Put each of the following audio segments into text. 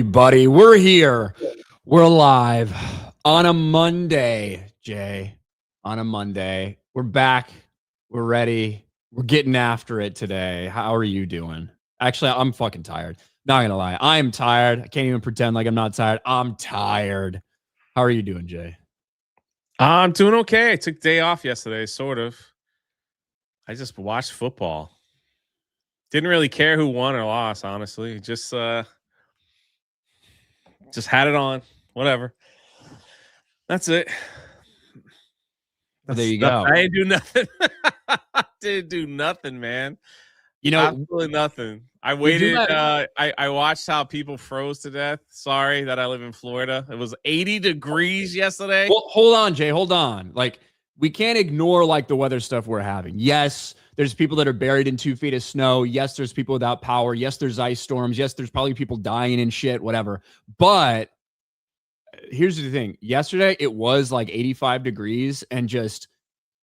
Buddy, we're here. We're live on a Monday, Jay. On a Monday. We're back. We're ready. We're getting after it today. How are you doing? Actually, I'm fucking tired. Not gonna lie. I am tired. I can't even pretend like I'm not tired. I'm tired. How are you doing, Jay? I'm doing okay. I took day off yesterday, sort of. I just watched football. Didn't really care who won or lost, honestly. Just had it on. Whatever. That's it. There you go. I didn't do nothing. Didn't do nothing, man. You know, absolutely nothing. I waited. I watched how people froze to death. Sorry that I live in Florida. It was 80 degrees yesterday. Well, hold on, Jay. Hold on. Like, we can't ignore like the weather stuff we're having. Yes, there's people that are buried in 2 feet of snow. Yes, there's people without power. Yes, there's ice storms. Yes, there's probably people dying and shit, whatever. But here's the thing. Yesterday, it was like 85 degrees and just,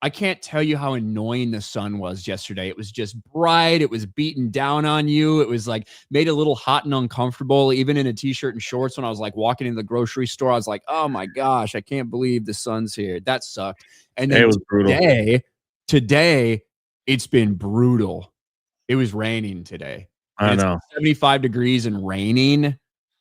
I can't tell you how annoying the sun was yesterday. It was just bright. It was beating down on you. It was like made it a little hot and uncomfortable, even in a t-shirt and shorts. When I was like walking into the grocery store, I was like, oh my gosh, I can't believe the sun's here. That sucked. And then it was brutal. Today, it's been brutal. It was raining today. I know. 75 degrees and raining.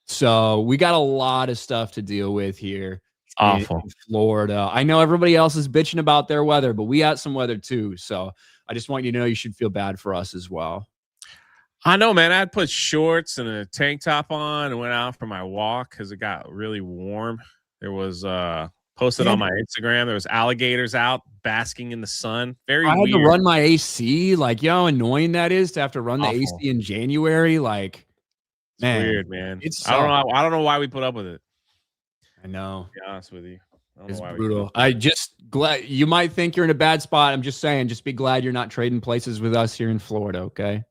So we got a lot of stuff to deal with here. Awful. In Florida. I know everybody else is bitching about their weather, but we got some weather too. So I just want you to know you should feel bad for us as well. I know, man. I had put shorts and a tank top on and went out for my walk because it got really warm. There was posted on my Instagram. There was alligators out basking in the sun. Very weird. I had to run my AC. Like, you know how annoying that is to have to run the AC in January. Like, it's weird, man. I don't know why we put up with it. I know. To be honest with you, it's brutal. I just glad you might think you're in a bad spot. I'm just saying, just be glad you're not trading places with us here in Florida. Okay.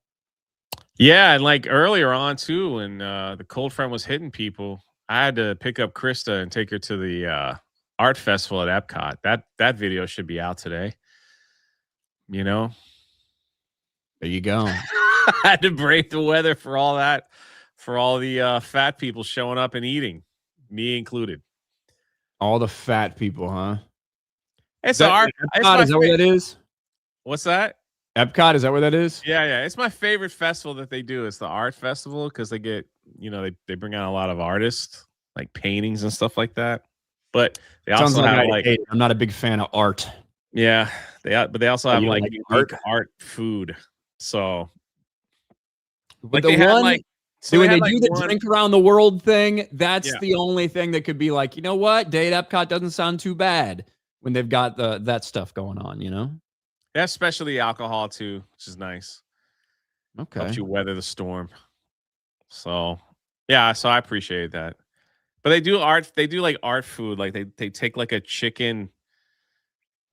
Yeah, and like earlier on too, when the cold front was hitting people, I had to pick up Krista and take her to the art festival at Epcot. That video should be out today. You know, there you go. I had to brave the weather for all that, for all the fat people showing up and eating. Me included. All the fat people, huh? It's art. Epcot, is that what that is? What's that? Epcot, is that what that is? Yeah. It's my favorite festival that they do. It's the art festival because they get, they bring out a lot of artists, like paintings and stuff like that. But they also have I'm not a big fan of art. Yeah, but they also have like art food. So, but they had like. So when they do the drink around the world thing, that's the only thing that could be like, you know what? Day at Epcot doesn't sound too bad when they've got that stuff going on, you know? Yeah, especially alcohol too, which is nice. Okay. Helps you weather the storm. So, yeah, so I appreciate that. But they do like art food. Like they take like a chicken,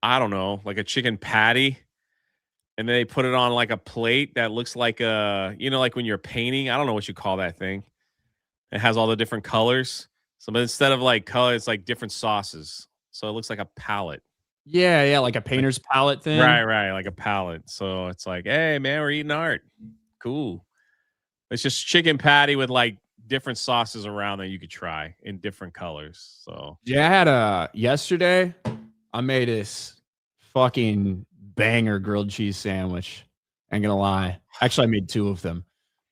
I don't know, like a chicken patty. And then they put it on like a plate that looks like like when you're painting. I don't know what you call that thing. It has all the different colors. So, but instead of like color, it's like different sauces. So it looks like a palette. Yeah, like a painter's palette thing. Right, like a palette. So it's like, hey man, we're eating art. Cool. It's just chicken patty with like different sauces around that you could try in different colors. So Yeah, I had yesterday. I made this fucking banger grilled cheese sandwich. Ain't gonna lie. Actually, I made 2 of them.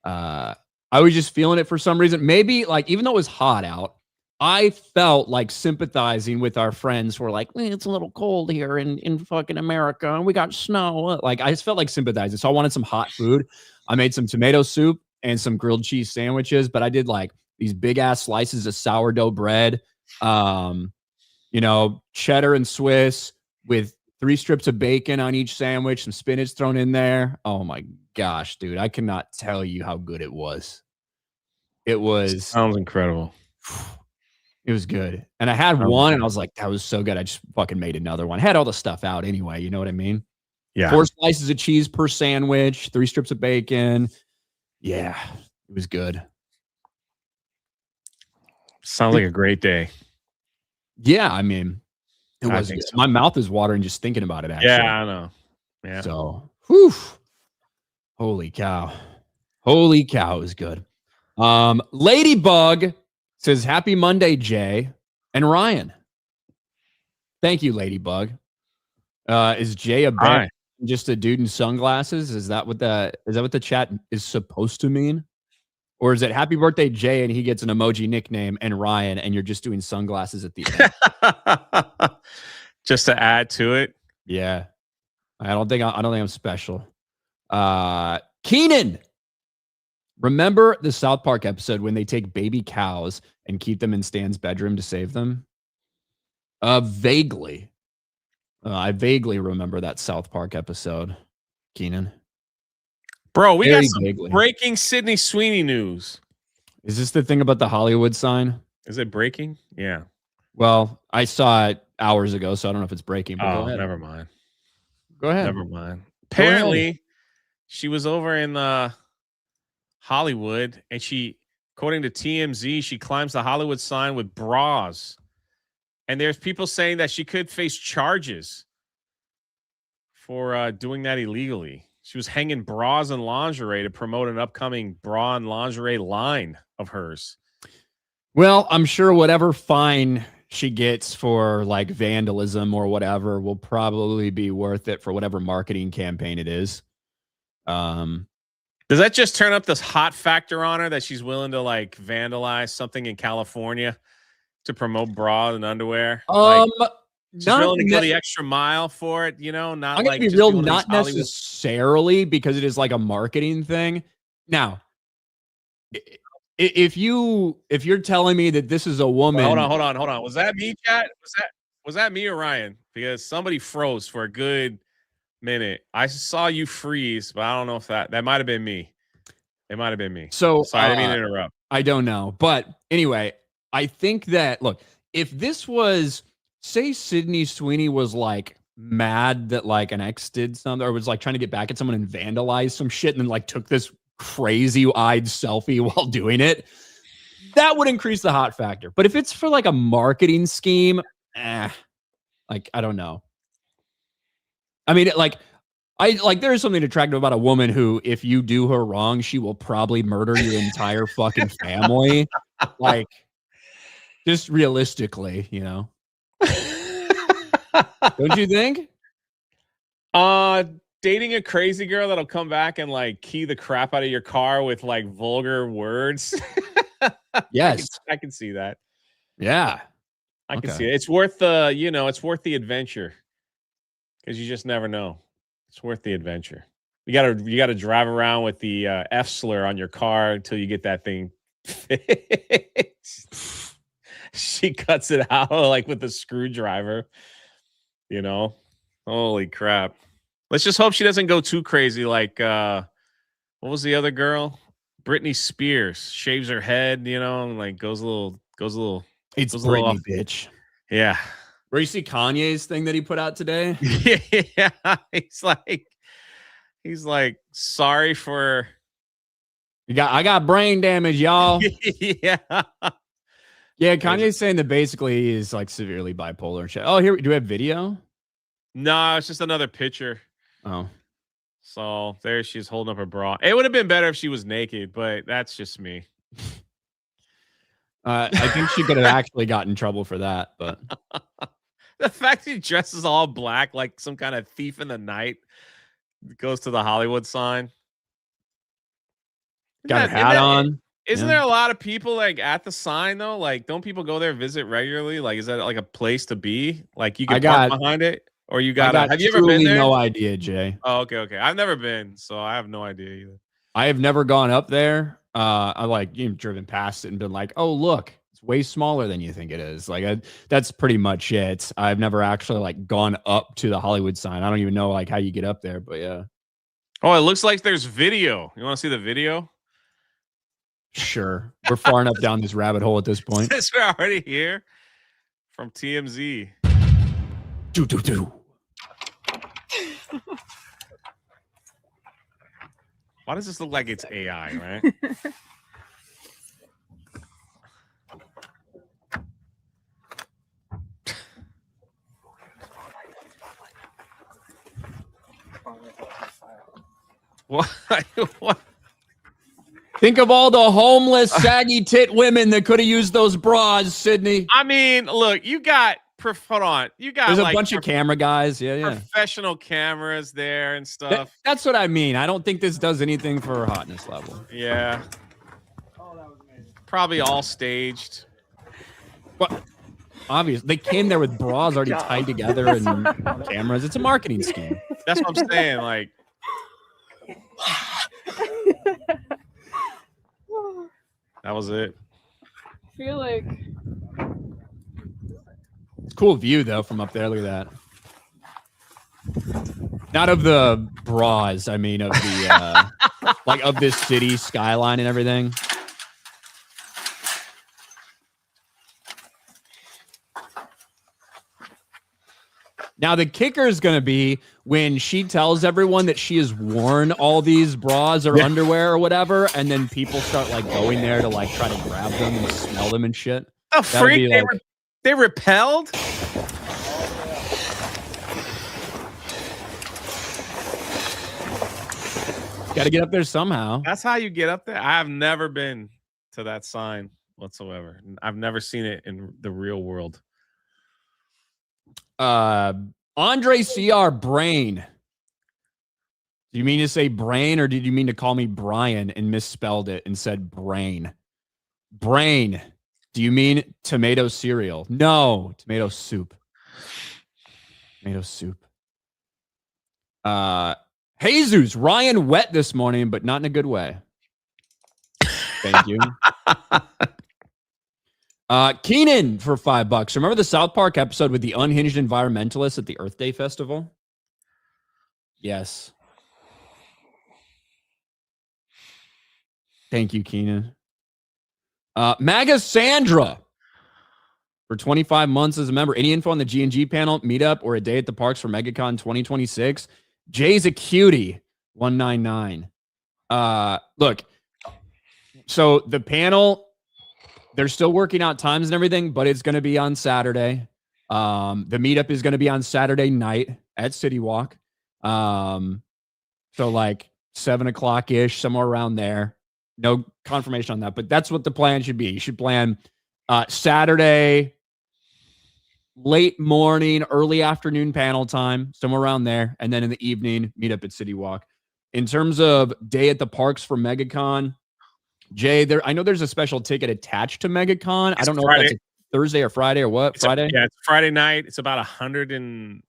I was just feeling it for some reason. Maybe like even though it was hot out, I felt like sympathizing with our friends who were like, it's a little cold here in fucking America and we got snow. Like I just felt like sympathizing. So I wanted some hot food. I made some tomato soup and some grilled cheese sandwiches, but I did like these big ass slices of sourdough bread. Cheddar and Swiss with 3 strips of bacon on each sandwich, some spinach thrown in there. Oh my gosh, dude. I cannot tell you how good it was. It was sounds incredible. It was good. And I had one and I was like, that was so good. I just fucking made another one. I had all the stuff out anyway. You know what I mean? Yeah. 4 slices of cheese per sandwich, 3 strips of bacon. Yeah, it was good. Sounds like a great day. Yeah, I mean, it was. So. My mouth is watering just thinking about it, actually. Yeah, I know. Yeah. So, whew. Holy cow. Holy cow, it was good. Ladybug says, happy Monday, Jay and Ryan. Thank you, Ladybug. Is Jay a bear? Just a dude in sunglasses? Is that what the chat is supposed to mean? Or is it happy birthday, Jay, and he gets an emoji nickname, and Ryan, and you're just doing sunglasses at the end? Just to add to it? Yeah. I don't think I'm special. Keenan. Remember the South Park episode when they take baby cows and keep them in Stan's bedroom to save them? Vaguely. I vaguely remember that South Park episode, Keenan. Bro, we got some breaking Sydney Sweeney news. Is this the thing about the Hollywood sign? Is it breaking? Yeah. Well, I saw it hours ago, so I don't know if it's breaking. But go ahead. Never mind. Go ahead. Never mind. Apparently, she was over in Hollywood, and she, according to TMZ, she climbs the Hollywood sign with bras. And there's people saying that she could face charges for doing that illegally. She was hanging bras and lingerie to promote an upcoming bra and lingerie line of hers. Well, I'm sure whatever fine she gets for like vandalism or whatever will probably be worth it for whatever marketing campaign it is. Does that just turn up this hot factor on her that she's willing to like vandalize something in California to promote bra and underwear? She's willing to go the extra mile for it, not I'm like be real, not necessarily because it is like a marketing thing. Now, if you're telling me that this is a woman, hold on. Was that me, chat? Was that me or Ryan? Because somebody froze for a good minute. I saw you freeze, but I don't know if that might have been me. It might have been me. So sorry, I didn't mean to interrupt. I don't know, but anyway, I think that if this was. Say Sydney Sweeney was like mad that like an ex did something or was like trying to get back at someone and vandalize some shit and then like took this crazy-eyed selfie while doing it. That would increase the hot factor. But if it's for like a marketing scheme, like I don't know. I mean, there is something attractive about a woman who, if you do her wrong, she will probably murder your entire fucking family. Like, just realistically, Don't you think? Dating a crazy girl that'll come back and like key the crap out of your car with like vulgar words. Yes. I can see that. Yeah. I can see it. It's worth the adventure. Because you just never know. It's worth the adventure. You gotta drive around with the F slur on your car until you get that thing fixed. She cuts it out like with a screwdriver. Holy crap. Let's just hope she doesn't go too crazy. Like, what was the other girl? Britney Spears shaves her head, and like goes a little. It's Britney, bitch. Yeah. Where you see Kanye's thing that he put out today? Yeah. He's like, sorry for. I got brain damage, y'all. Yeah. Yeah, Kanye's saying that basically he is like severely bipolar and shit. Oh, here, do we have video? No, it's just another picture. Oh. So there she's holding up her bra. It would have been better if she was naked, but that's just me. I think she could have actually gotten in trouble for that, but the fact he dresses all black like some kind of thief in the night goes to the Hollywood sign. Got her hat on. Isn't there a lot of people like at the sign though? Like, don't people go there visit regularly? Like, is that like a place to be? Like, you can park behind it, or you got? Have you ever been there? No idea, Jay. Oh, okay. I've never been, so I have no idea either. I have never gone up there. I like driven past it and been like, oh look, it's way smaller than you think it is. Like that's pretty much it. I've never actually like gone up to the Hollywood sign. I don't even know like how you get up there, but yeah. Oh, it looks like there's video. You want to see the video? Sure. We're far enough down this rabbit hole at this point. We're already here from TMZ. Do. Why does this look like it's AI, right? What? Think of all the homeless, saggy tit women that could have used those bras, Sydney. I mean, look, you got hold on. You got there's a bunch of camera guys. Yeah. Professional cameras there and stuff. That's what I mean. I don't think this does anything for her hotness level. Yeah. Oh, that was amazing. Probably all staged. But obviously, they came there with bras already tied together and cameras. It's a marketing scheme. That's what I'm saying. Like, that was it. I feel like it's a cool view though from up there. Look at that. Not of the bras, I mean of the like of this city skyline and everything. Now the kicker is going to be when she tells everyone that she has worn all these bras or underwear or whatever, and then people start like going there to like try to grab them and smell them and shit. A freak! They repelled. Got to get up there somehow. That's how you get up there. I have never been to that sign whatsoever. I've never seen it in the real world. Andre CR Brain. Do you mean to say brain or did you mean to call me Brian and misspelled it and said brain? Brain. Do you mean tomato cereal? No, tomato soup. Tomato soup. Jesus, Ryan wet this morning, but not in a good way. Thank you. Keenan for $5. Remember the South Park episode with the unhinged environmentalists at the Earth Day Festival? Yes. Thank you, Keenan. Maga Sandra for 25 months as a member. Any info on the G&G panel, meetup, or a day at the parks for MegaCon 2026? Jay's a cutie, 199. Look, so the panel, they're still working out times and everything, but it's going to be on Saturday. The meetup is going to be on Saturday night at City Walk. So like 7 o'clock ish, somewhere around there. No confirmation on that, but that's what the plan should be. You should plan Saturday, late morning, early afternoon panel time, somewhere around there. And then in the evening, meet up at City Walk. In terms of day at the parks for MegaCon, Jay, I know there's a special ticket attached to MegaCon. I don't know if that's Thursday or Friday or what. Friday? It's Friday night. It's about $108,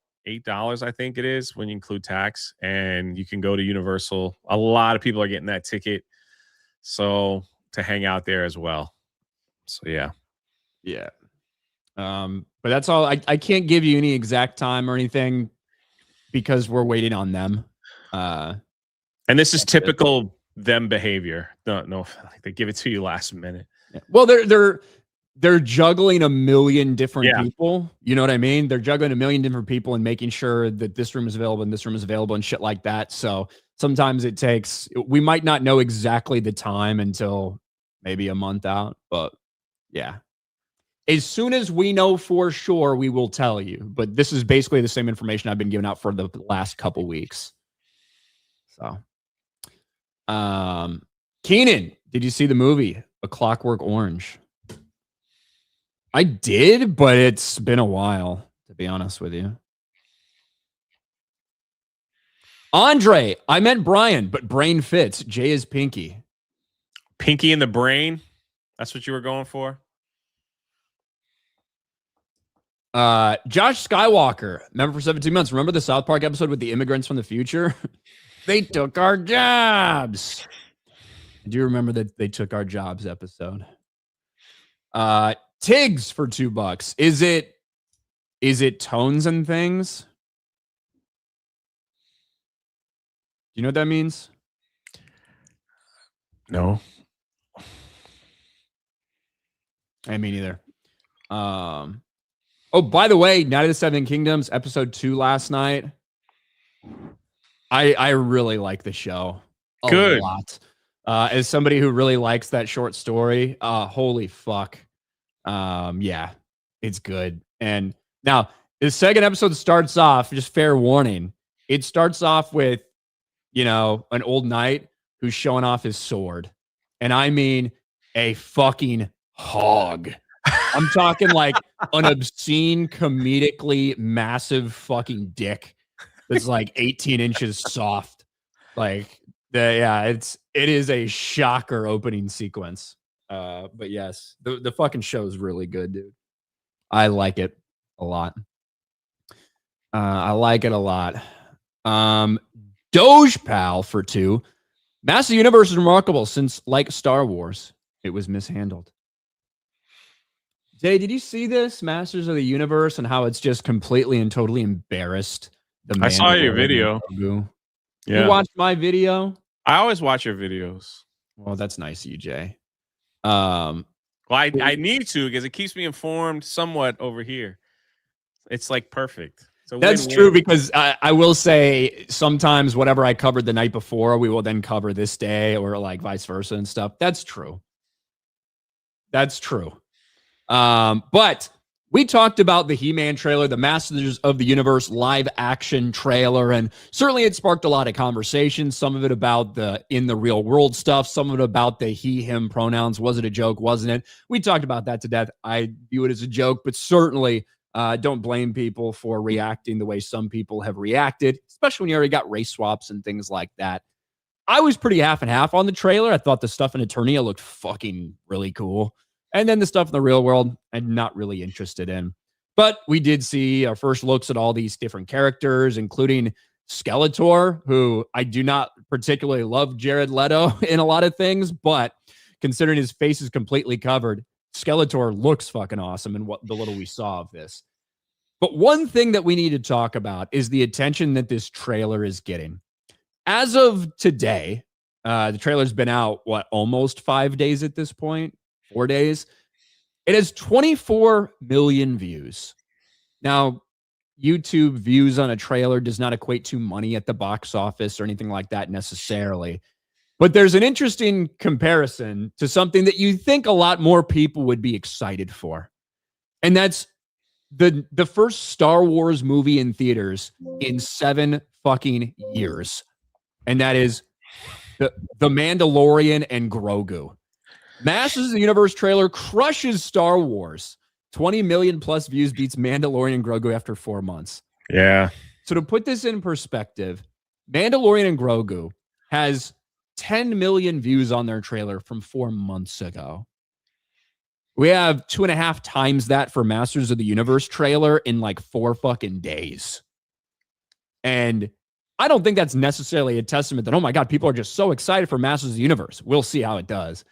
I think it is, when you include tax. And you can go to Universal. A lot of people are getting that ticket. So to hang out there as well. So yeah. But that's all. I can't give you any exact time or anything because we're waiting on them. And this is typical them behavior. No, they give it to you last minute. Yeah. Well, they're juggling a million different people. You know what I mean? They're juggling a million different people and making sure that this room is available and this room is available and shit like that. So sometimes it takes, we might not know exactly the time until maybe a month out, but yeah. As soon as we know for sure, we will tell you. But this is basically the same information I've been giving out for the last couple weeks. So, Keenan, did you see the movie A Clockwork Orange? I did, but it's been a while, to be honest with you. Andre, I meant Brian, but brain fits. Jay is Pinky. Pinky in the brain? That's what you were going for? Josh Skywalker, member for 17 months. Remember the South Park episode with the immigrants from the future? They took our jobs. I do remember that they took our jobs episode. Tiggs for $2. Is it tones and things? Do you know what that means? No. I mean, neither. Oh, by the way, Night of the Seven Kingdoms, episode 2 last night. I really like the show a lot. As somebody who really likes that short story, holy fuck. Yeah, it's good. And now the second episode starts off, just fair warning, it starts off with, an old knight who's showing off his sword. And I mean a fucking hog. I'm talking like an obscene, comedically massive fucking dick that's like 18 inches soft. Like, it is a shocker opening sequence. But yes, the fucking show is really good, dude. I like it a lot. Doge Pal for 2. Master Universe is remarkable since, like Star Wars, it was mishandled. Jay, did you see this Masters of the Universe and how it's just completely and totally embarrassed the I saw your video. Yeah. You watched my video? I always watch your videos. Well, that's nice of you, Jay. Well, I need to because it keeps me informed somewhat over here. It's like perfect. That's true because I will say sometimes whatever I covered the night before, we will then cover this day or like vice versa and stuff. That's true. But we talked about the He-Man trailer, the Masters of the Universe live action trailer, and certainly it sparked a lot of conversation. Some of it about the in the real world stuff, some of it about the he, him pronouns. Was it a joke? Wasn't it? We talked about that to death. I view it as a joke, but certainly don't blame people for reacting the way some people have reacted, especially when you already got race swaps and things like that. I was pretty half and half on the trailer. I thought the stuff in Eternia looked fucking really cool. And then the stuff in the real world, I'm not really interested in. But we did see our first looks at all these different characters, including Skeletor, who I do not particularly love Jared Leto in a lot of things, but considering his face is completely covered, Skeletor looks fucking awesome in what the little we saw of this. But one thing that we need to talk about is the attention that this trailer is getting. As of today, the trailer's been out, almost 5 days at this point? 4 days. It has 24 million views. Now, YouTube views on a trailer does not equate to money at the box office or anything like that necessarily. But there's an interesting comparison to something that you think a lot more people would be excited for. And that's the first Star Wars movie in theaters in 7 fucking years. And that is the Mandalorian and Grogu. Masters of the Universe trailer crushes Star Wars. 20 million plus views beats Mandalorian and Grogu after 4 months. Yeah. So to put this in perspective, Mandalorian and Grogu has 10 million views on their trailer from 4 months ago. We have 2.5 times that for Masters of the Universe trailer in like 4 fucking days. And I don't think that's necessarily a testament that, oh my God, people are just so excited for Masters of the Universe. We'll see how it does.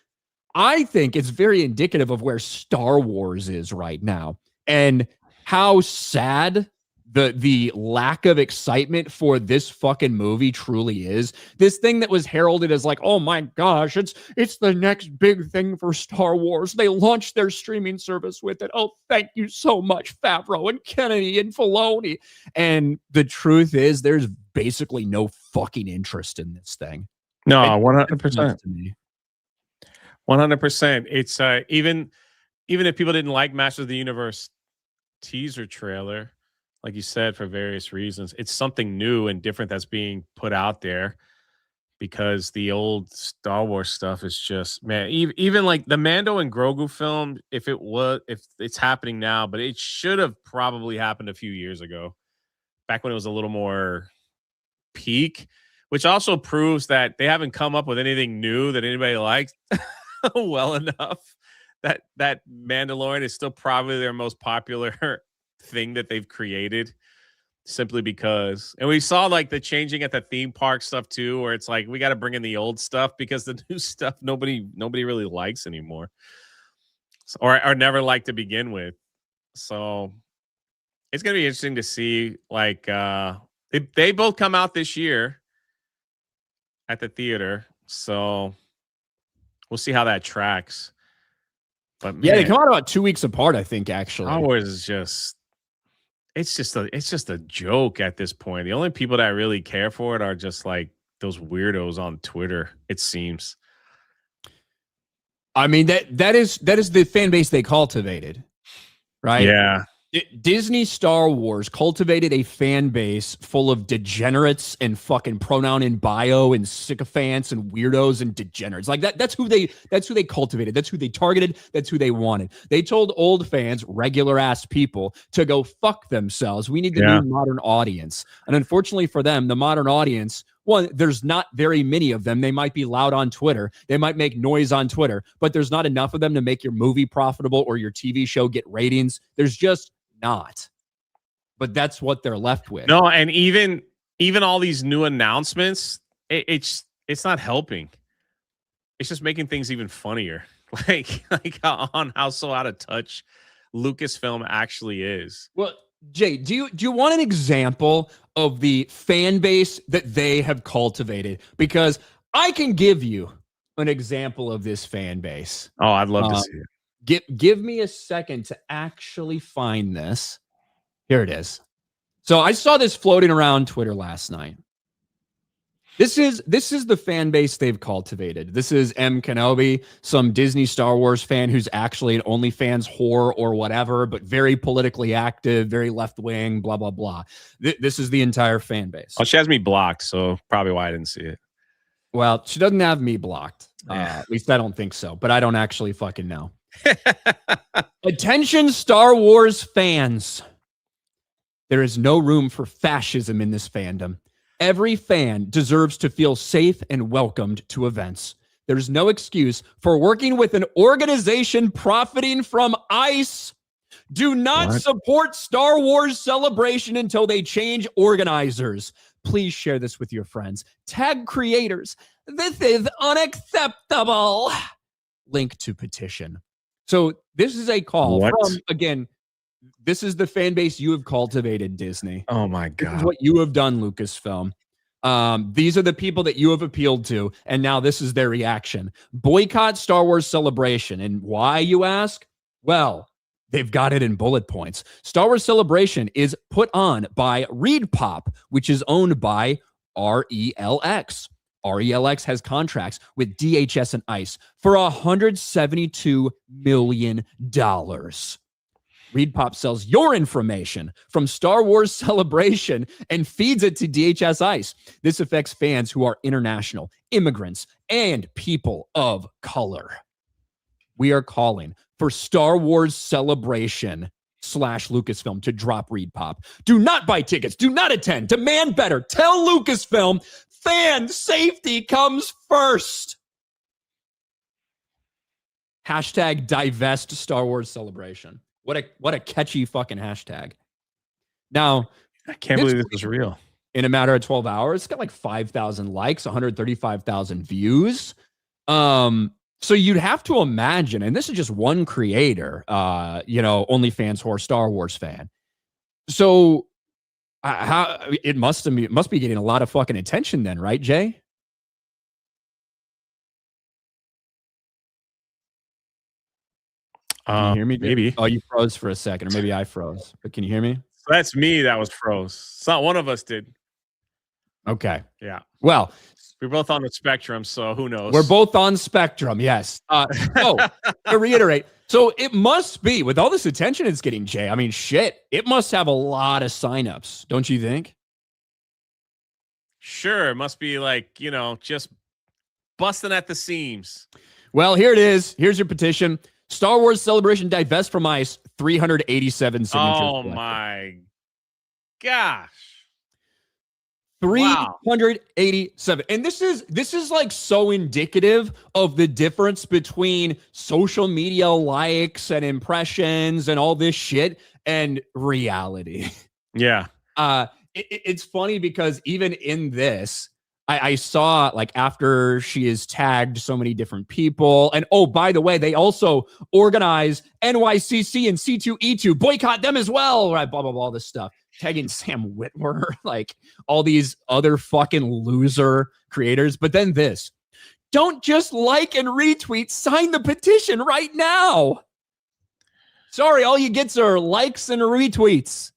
I think it's very indicative of where Star Wars is right now and how sad the lack of excitement for this fucking movie truly is. This thing that was heralded as like, oh my gosh, it's the next big thing for Star Wars. They launched their streaming service with it. Oh, thank you so much, Favreau and Kennedy and Filoni. And the truth is there's basically no fucking interest in this thing. No, 100%. 100%. It's even even if people didn't like Masters of the Universe teaser trailer, like you said, for various reasons, it's something new and different that's being put out there. Because the old Star Wars stuff is just, man, even like the Mando and Grogu film, if it's happening now, but it should have probably happened a few years ago, back when it was a little more peak, which also proves that they haven't come up with anything new that anybody likes well enough. That Mandalorian is still probably their most popular thing that they've created. Simply because, and we saw like the changing at the theme park stuff too, where it's like we got to bring in the old stuff because the new stuff nobody really likes anymore, or never liked to begin with. So it's gonna be interesting to see. Like they both come out this year at the theater, so we'll see how that tracks. But man, yeah, they come out about 2 weeks apart, I think. Actually, Star Wars is just. It's just a joke at this point. The only people that really care for it are just like those weirdos on Twitter, it seems. I mean, that is the fan base they cultivated, right? Yeah. Disney Star Wars cultivated a fan base full of degenerates and fucking pronoun in bio and sycophants and weirdos and degenerates. Like that's who they cultivated. That's who they targeted. That's who they wanted. They told old fans, regular ass people, to go fuck themselves. We need the new modern audience. And unfortunately for them, the modern audience, one, there's not very many of them. They might be loud on Twitter. They might make noise on Twitter, but there's not enough of them to make your movie profitable or your TV show get ratings. There's just not. But that's what they're left with. No, and even all these new announcements, it's not helping. It's just making things even funnier. Like on how so out of touch Lucasfilm actually is. Well, Jay, do you want an example of the fan base that they have cultivated? Because I can give you an example of this fan base. Oh, I'd love to see it. Give me a second to actually find this. Here it is. So I saw this floating around Twitter last night. This is the fan base they've cultivated. This is M. Kenobi, some Disney Star Wars fan who's actually an OnlyFans whore or whatever, but very politically active, very left-wing, blah, blah, blah. This is the entire fan base. Oh, she has me blocked, so probably why I didn't see it. Well, she doesn't have me blocked. At least I don't think so, but I don't actually fucking know. Attention, Star Wars fans. There is no room for fascism in this fandom. Every fan deserves to feel safe and welcomed to events. There's no excuse for working with an organization profiting from ICE. Do not support Star Wars Celebration until they change organizers. Please share this with your friends. Tag creators. This is unacceptable. Link to petition. So this is a call from, again, this is the fan base you have cultivated, Disney. Oh my God. This is what you have done, Lucasfilm. These are the people that you have appealed to, and now this is their reaction. Boycott Star Wars Celebration. And why, you ask? Well, they've got it in bullet points. Star Wars Celebration is put on by ReedPop, which is owned by RELX. RELX has contracts with DHS and ICE for $172 million. ReedPop sells your information from Star Wars Celebration and feeds it to DHS ICE. This affects fans who are international, immigrants, and people of color. We are calling for Star Wars Celebration / Lucasfilm to drop ReedPop. Do not buy tickets. Do not attend. Demand better. Tell Lucasfilm fan safety comes first. Hashtag divest Star Wars Celebration. What a catchy fucking hashtag. Now, I can't believe this is real. In a matter of 12 hours, it's got like 5,000 likes, 135,000 views. So you'd have to imagine, and this is just one creator, OnlyFans whore Star Wars fan. So how it must be getting a lot of fucking attention then, right, Jay? Can you hear me? Maybe. Oh, you froze for a second, or maybe I froze. But can you hear me? That's me that was froze. It's not one of us did. Okay. Yeah. Well, we're both on the spectrum, so who knows? We're both on spectrum, yes. To reiterate, So it must be, with all this attention it's getting, Jay. I mean, shit, it must have a lot of signups, don't you think? Sure, it must be like, just busting at the seams. Well, here it is. Here's your petition. Star Wars Celebration divest from ICE, 387 signatures. Oh my gosh. 387. And this is like so indicative of the difference between social media likes and impressions and all this shit and reality. Yeah. It's funny because even in this, I saw like after she has tagged so many different people, and oh, by the way, they also organize NYCC and C2E2, boycott them as well, right? Blah, blah, blah, all this stuff. Tagging Sam Witwer, like all these other fucking loser creators. But then this, don't just like and retweet, sign the petition right now. Sorry, all you get are likes and retweets.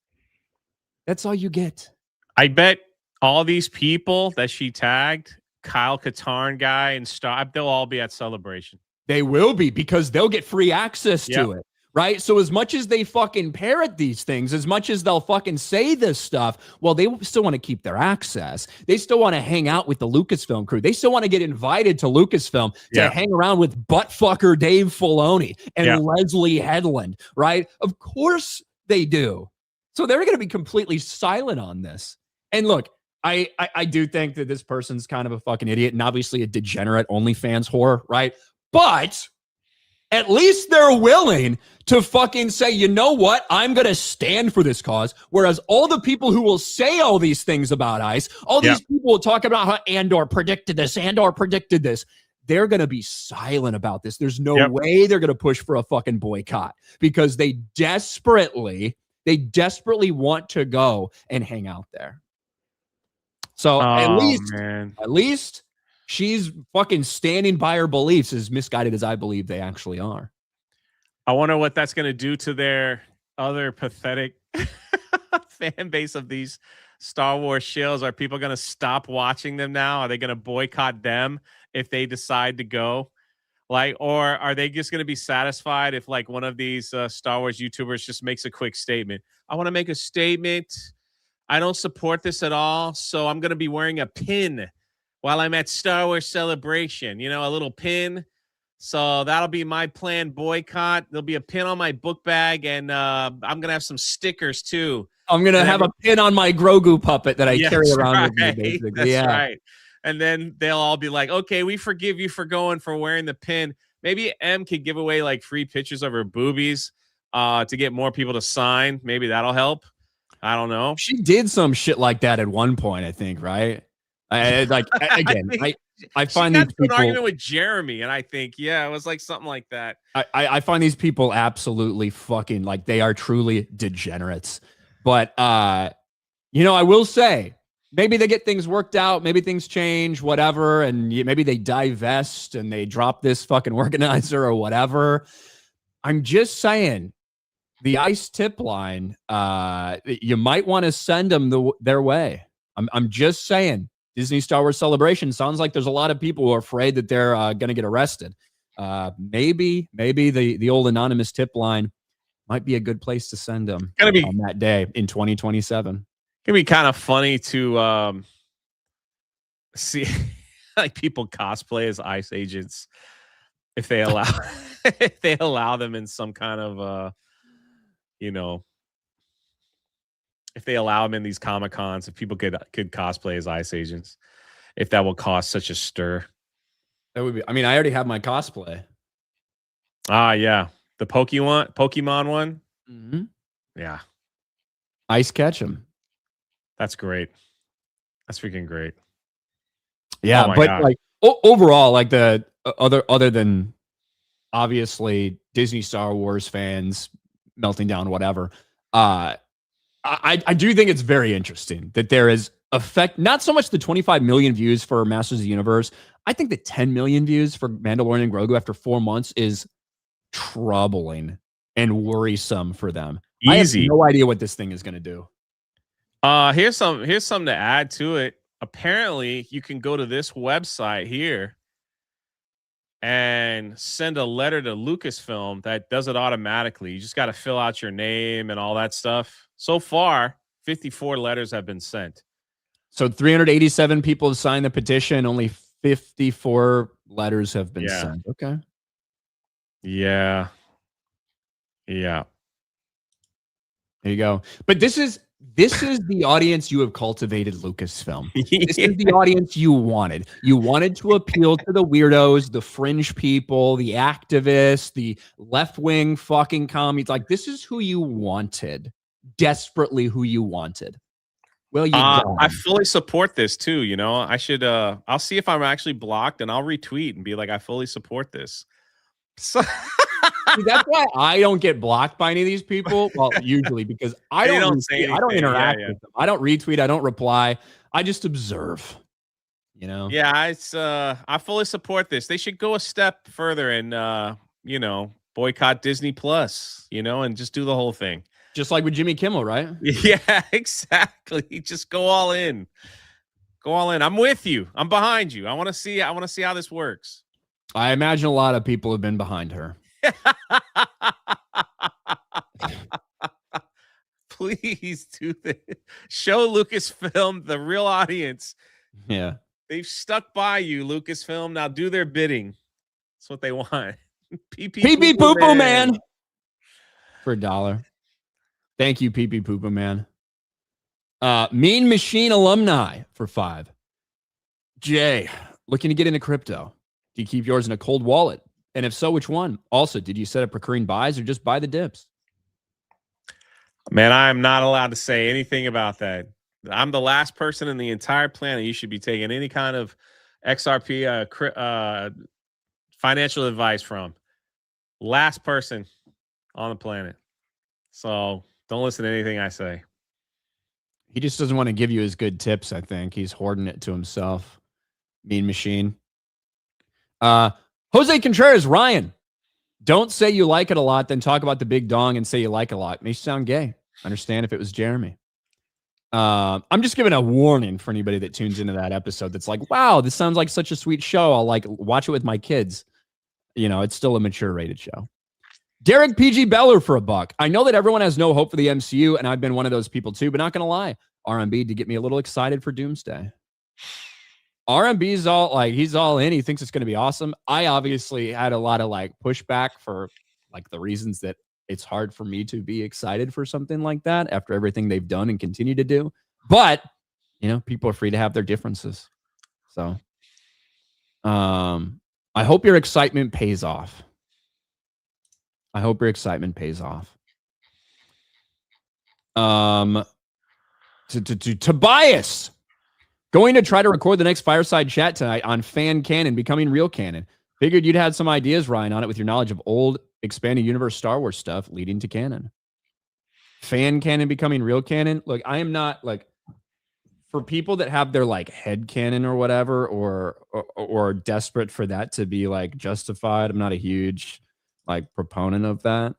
That's all you get. I bet all these people that she tagged, Kyle Katarn guy and stuff, they'll all be at Celebration. They will be, because they'll get free access to it, right? So as much as they fucking parrot these things, as much as they'll fucking say this stuff, well, they still want to keep their access. They still want to hang out with the Lucasfilm crew. They still want to get invited to Lucasfilm to hang around with buttfucker Dave Filoni and Leslie Headland, right? Of course they do. So they're going to be completely silent on this. And look, I do think that this person's kind of a fucking idiot and obviously a degenerate OnlyFans whore, right? But at least they're willing to fucking say, you know what? I'm going to stand for this cause. Whereas all the people who will say all these things about ICE, all these people will talk about how Andor predicted this, they're going to be silent about this. There's no way they're going to push for a fucking boycott because they desperately want to go and hang out there. So at least she's fucking standing by her beliefs, as misguided as I believe they actually are. I wonder what that's going to do to their other pathetic fan base of these Star Wars shills. Are people going to stop watching them now? Are they going to boycott them if they decide to go? Like, or are they just going to be satisfied if like one of these Star Wars YouTubers just makes a quick statement? I want to make a statement. I don't support this at all, so I'm going to be wearing a pin while I'm at Star Wars Celebration, a little pin. So that'll be my planned boycott. There'll be a pin on my book bag, and I'm going to have some stickers, too. I'm going to have a pin on my Grogu puppet that I carry around with me, basically. That's right. And then they'll all be like, okay, we forgive you for wearing the pin. Maybe M could give away, like, free pictures of her boobies to get more people to sign. Maybe that'll help. I don't know. She did some shit like that at one point, I think, right? I find these people, an argument with Jeremy, and I think, it was like something like that. I find these people absolutely fucking, like, they are truly degenerates. But I will say, maybe they get things worked out, maybe things change, whatever, and maybe they divest and they drop this fucking organizer or whatever. I'm just saying, the ICE tip line, you might want to send them their way. I'm just saying, Disney Star Wars Celebration sounds like there's a lot of people who are afraid that they're going to get arrested. Maybe the old anonymous tip line might be a good place to send them on that day in 2027. It's gonna be kind of funny to see like people cosplay as ICE agents if they allow them in some kind of if they allow them in these Comic-Cons, if people could cosplay as ICE agents, if that will cause such a stir. That would be. I mean, I already have my cosplay. Yeah, the Pokemon one. Mm-hmm. Yeah, Ice Ketchum. That's great. That's freaking great. Yeah, but God. Like overall, like the other than obviously Disney Star Wars fans melting down, whatever. I do think it's very interesting that there is not so much the 25 million views for Masters of the Universe. I think the 10 million views for Mandalorian and Grogu after 4 months is troubling and worrisome for them. Easy. I have no idea what this thing is going to do. Here's something to add to it. Apparently, you can go to this website here and send a letter to Lucasfilm that does it automatically. You just got to fill out your name and all that stuff. So far, 54 letters have been sent. So 387 people have signed the petition. Only 54 letters have been sent. Okay. Yeah. Yeah. There you go. But this is the audience you have cultivated, Lucasfilm. This is the audience you wanted. You wanted to appeal to the weirdos, the fringe people, the activists, the left-wing fucking commies. Like, this is who you wanted. Desperately who you wanted. Well, you I fully support this too. You know, I should I'll see if I'm actually blocked and I'll retweet and be like, I fully support this. So See, that's why I don't get blocked by any of these people. Well, usually because I don't interact with them. I don't retweet. I don't reply. I just observe. You know. Yeah, it's I fully support this. They should go a step further and you know, boycott Disney Plus. You know, and just do the whole thing. Just like with Jimmy Kimmel, right? Yeah, exactly. Just go all in. Go all in. I'm with you. I'm behind you. I want to see how this works. I imagine a lot of people have been behind her. Please do this. Show Lucasfilm the real audience. Yeah. They've stuck by you, Lucasfilm. Now do their bidding. That's what they want. Pee poo poo man. For $1. Thank you, Pee Poo Poo Man. Mean Machine alumni for $5. Jay, looking to get into crypto. Do you keep yours in a cold wallet? And if so, which one? Also, did you set up recurring buys or just buy the dips? Man, I'm not allowed to say anything about that. I'm the last person in the entire planet you should be taking any kind of XRP financial advice from. Last person on the planet. So don't listen to anything I say. He just doesn't want to give you his good tips, I think. He's hoarding it to himself. Mean Machine. Jose Contreras, Ryan. Don't say you like it a lot, then talk about the big dong and say you like it a lot. It may sound gay. Understand if it was Jeremy. I'm just giving a warning for anybody that tunes into that episode that's like, wow, this sounds like such a sweet show. I'll like watch it with my kids. You know, it's still a mature rated show. Derek PG Beller for $1. I know that everyone has no hope for the MCU, and I've been one of those people too, but not going to lie. RMB to get me a little excited for Doomsday. RMB's all like, he's all in. He thinks it's going to be awesome. I obviously had a lot of like pushback for like the reasons that it's hard for me to be excited for something like that after everything they've done and continue to do. But, you know, people are free to have their differences. So, I hope your excitement pays off. I hope your excitement pays off. Tobias, going to try to record the next fireside chat tonight on fan canon becoming real canon. Figured you'd had some ideas, Ryan, on it with your knowledge of old expanded universe Star Wars stuff leading to canon. Fan canon becoming real canon. Look, I am not like, for people that have their like head canon or whatever, or desperate for that to be like justified. I'm not a huge like proponent of that.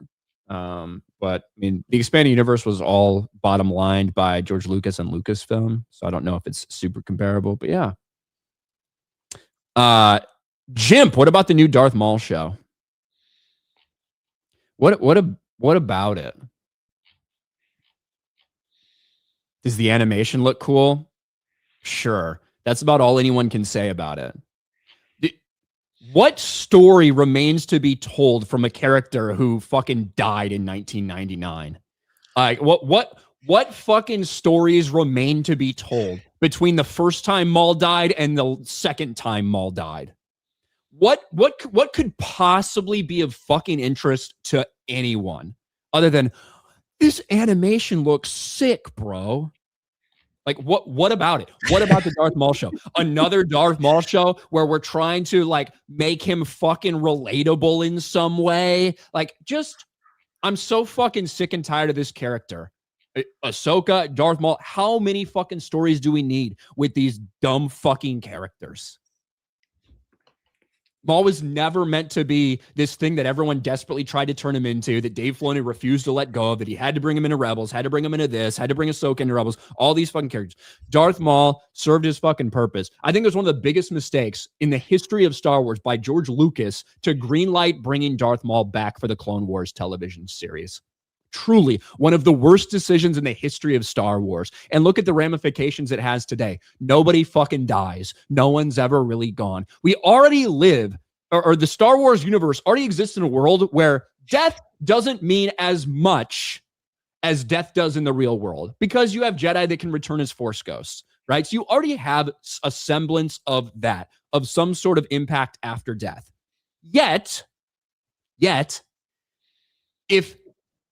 But I mean, the expanded universe was all bottom lined by George Lucas and Lucasfilm, so I don't know if it's super comparable, but yeah. Jimp, what about the new Darth Maul show? What about it? Does the animation look cool? Sure. That's about all anyone can say about it. What story remains to be told from a character who fucking died in 1999? Like, what fucking stories remain to be told between the first time Maul died and the second time Maul died? What could possibly be of fucking interest to anyone other than this animation looks sick, bro? Like, what about it? What about the Darth Maul show? Another Darth Maul show where we're trying to, like, make him fucking relatable in some way? Like, just, I'm so fucking sick and tired of this character. Ahsoka, Darth Maul, how many fucking stories do we need with these dumb fucking characters? Maul was never meant to be this thing that everyone desperately tried to turn him into, that Dave Filoni refused to let go of, that he had to bring him into Rebels, had to bring him into this, had to bring Ahsoka into Rebels, all these fucking characters. Darth Maul served his fucking purpose. I think it was one of the biggest mistakes in the history of Star Wars by George Lucas to greenlight bringing Darth Maul back for the Clone Wars television series. Truly one of the worst decisions in the history of Star Wars. And look at the ramifications it has today. Nobody fucking dies. No one's ever really gone. We already live, or the Star Wars universe already exists in a world where death doesn't mean as much as death does in the real world, because you have Jedi that can return as Force ghosts, right? So you already have a semblance of that, of some sort of impact after death. Yet,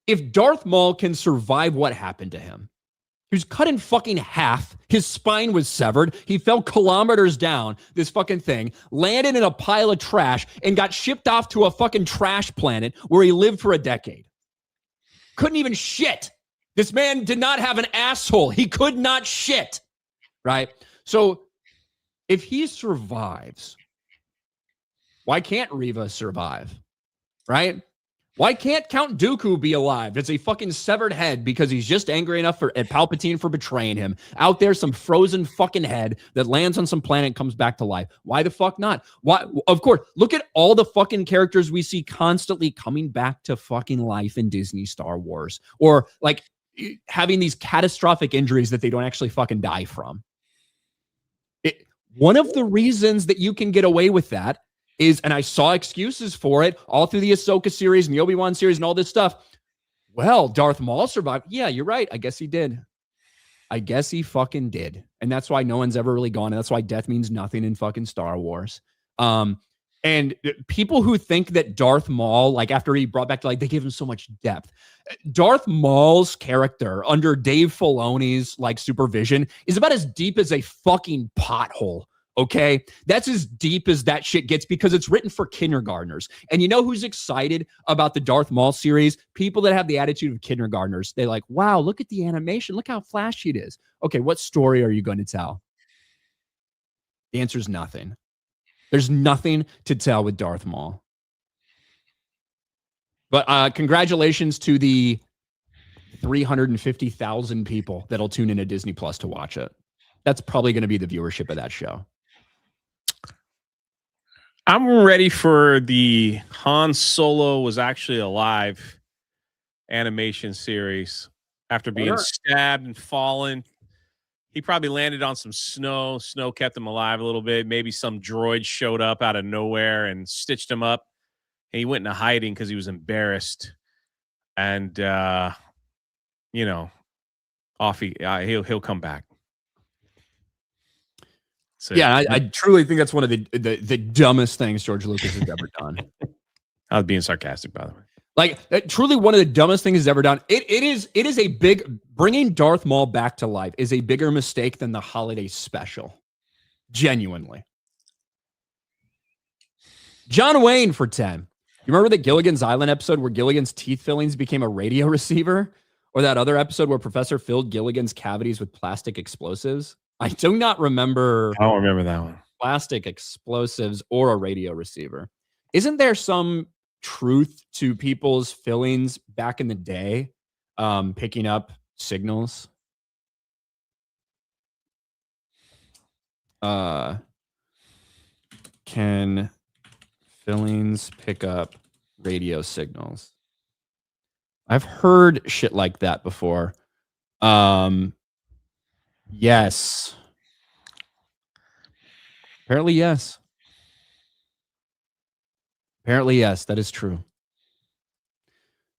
if Darth Maul can survive what happened to him, he was cut in fucking half. His spine was severed. He fell kilometers down this fucking thing, landed in a pile of trash, and got shipped off to a fucking trash planet where he lived for a decade. Couldn't even shit. This man did not have an asshole. He could not shit, right? So if he survives, why can't Reva survive, right? Why can't Count Dooku be alive? It's a fucking severed head because he's just angry enough at Palpatine for betraying him. Out there, some frozen fucking head that lands on some planet and comes back to life. Why the fuck not? Why? Of course, look at all the fucking characters we see constantly coming back to fucking life in Disney Star Wars, or like having these catastrophic injuries that they don't actually fucking die from. One of the reasons that you can get away with that is, and I saw excuses for it all through the Ahsoka series and the Obi-Wan series and all this stuff. Well, Darth Maul survived. Yeah, you're right. I guess he did. I guess he fucking did. And that's why no one's ever really gone. And that's why death means nothing in fucking Star Wars. And people who think that Darth Maul, like after he brought back to life, they gave him so much depth. Darth Maul's character under Dave Filoni's like supervision is about as deep as a fucking pothole. Okay, that's as deep as that shit gets because it's written for kindergartners. And you know who's excited about the Darth Maul series? People that have the attitude of kindergartners. They're like, wow, look at the animation. Look how flashy it is. Okay, what story are you going to tell? The answer is nothing. There's nothing to tell with Darth Maul. But congratulations to the 350,000 people that'll tune into Disney Plus to watch it. That's probably going to be the viewership of that show. I'm ready for the Han Solo was actually alive animation series after being stabbed and fallen. He probably landed on some snow. Snow kept him alive a little bit. Maybe some droid showed up out of nowhere and stitched him up. And he went into hiding because he was embarrassed. And, you know, off he'll come back. So, yeah, I truly think that's one of the dumbest things George Lucas has ever done. I was being sarcastic, by the way. Like, truly one of the dumbest things he's ever done. It is a big, bringing Darth Maul back to life is a bigger mistake than the holiday special. Genuinely. John Wayne for 10. You remember the Gilligan's Island episode where Gilligan's teeth fillings became a radio receiver? Or that other episode where Professor filled Gilligan's cavities with plastic explosives? I do not remember. I don't remember that one. Plastic explosives or a radio receiver. Isn't there some truth to people's fillings back in the day picking up signals? Can fillings pick up radio signals? I've heard shit like that before. Yes. Apparently, yes. Apparently, yes. That is true.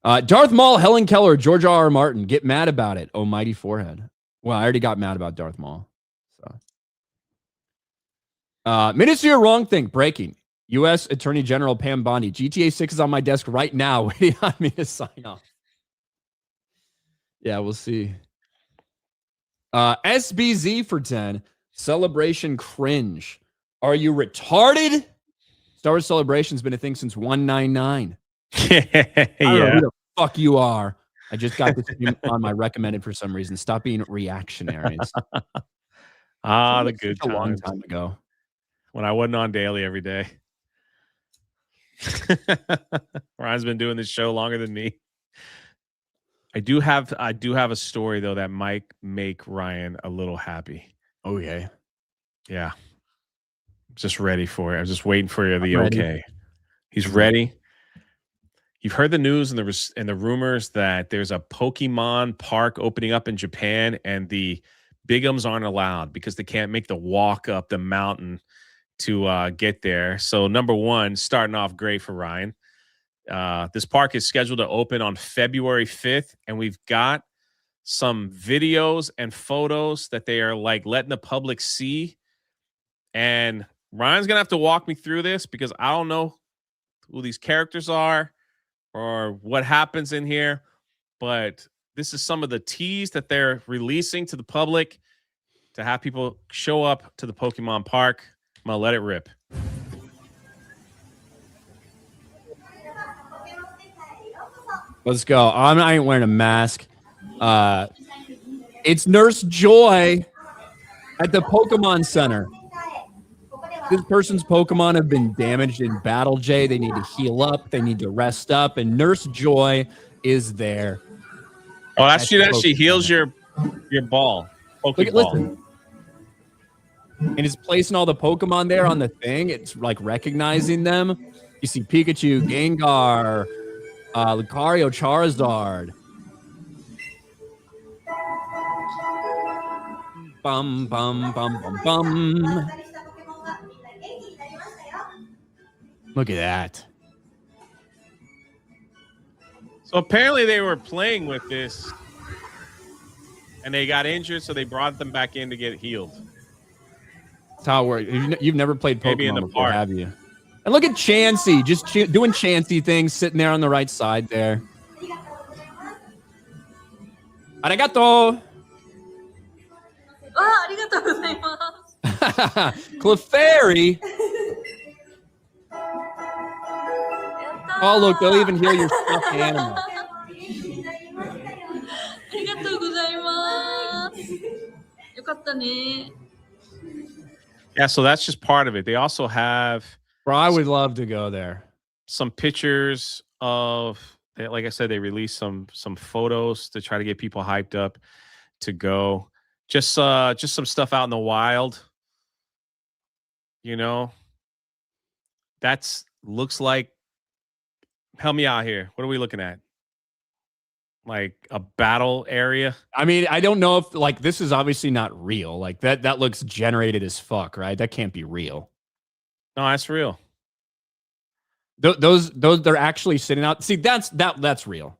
Darth Maul, Helen Keller, George R.R. Martin. Get mad about it. Oh, mighty forehead. Well, I already got mad about Darth Maul. So, minutes to your wrong thing. Breaking. U.S. Attorney General Pam Bondi. GTA 6 is on my desk right now, waiting on me to sign off. Yeah, we'll see. SBZ for 10. Celebration cringe. Are you retarded? Star Wars Celebration's been a thing since 199. Yeah. I don't know who the fuck you are. I just got this on my recommended for some reason. Stop being reactionaries. The good times. A long time ago. When I wasn't on daily every day. Ryan's been doing this show longer than me. I do have a story though that might make Ryan a little happy. Okay. Yeah. Just ready for it. I'm just waiting for the ready. okay. He's ready. You've heard the news and the rumors that there's a Pokemon park opening up in Japan, and the bigums aren't allowed because they can't make the walk up the mountain to get there. So number one, starting off great for Ryan. This park is scheduled to open on February 5th, and we've got some videos and photos that they are like letting the public see. And Ryan's gonna have to walk me through this because I don't know who these characters are or what happens in here, but this is some of the teas that they're releasing to the public to have people show up to the Pokemon park. I'm gonna let it rip. Let's go. I ain't wearing a mask. It's Nurse Joy at the Pokemon Center. This person's Pokemon have been damaged in battle, Jay. They need to heal up. They need to rest up. And Nurse Joy is there. Oh, that's she actually heals your ball. Pokeball. Listen. And it's placing all the Pokemon there on the thing. It's like recognizing them. You see Pikachu, Gengar, Lucario, Charizard. Bum, bum, bum, bum, bum. Look at that. So apparently they were playing with this and they got injured, so they brought them back in to get healed. That's how it works. You've never played Maybe in Pokemon the before, park. have you? And look at Chansey, just doing Chansey things, sitting there on the right side there. Arigato. Ah, arigatou gozaimasu. Clefairy. Oh, look, they'll even hear your stuffed animal. ありがとうございます。よかったね。 Yeah, so that's just part of it. They also have Bro, I would love to go there. some pictures of, like I said, they released some photos to try to get people hyped up to go. Just some stuff out in the wild. You know, looks like, help me out here. What are we looking at? Like a battle area? I mean, I don't know if like this is obviously not real. Like that looks generated as fuck, right? That can't be real. No, that's real. Those they're actually sitting out. See, that's real.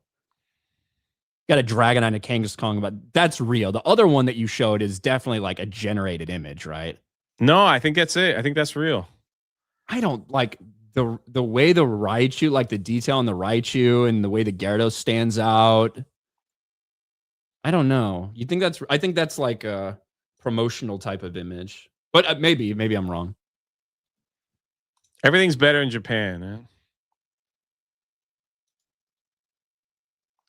Got a dragon on a Kangaskong, but that's real. The other one that you showed is definitely like a generated image, right? No, I think that's it. I think that's real. I don't like the way the Raichu, like the detail on the Raichu and the way the Gyarados stands out. I don't know. You think that's? I think that's like a promotional type of image, but maybe I'm wrong. Everything's better in Japan. Eh?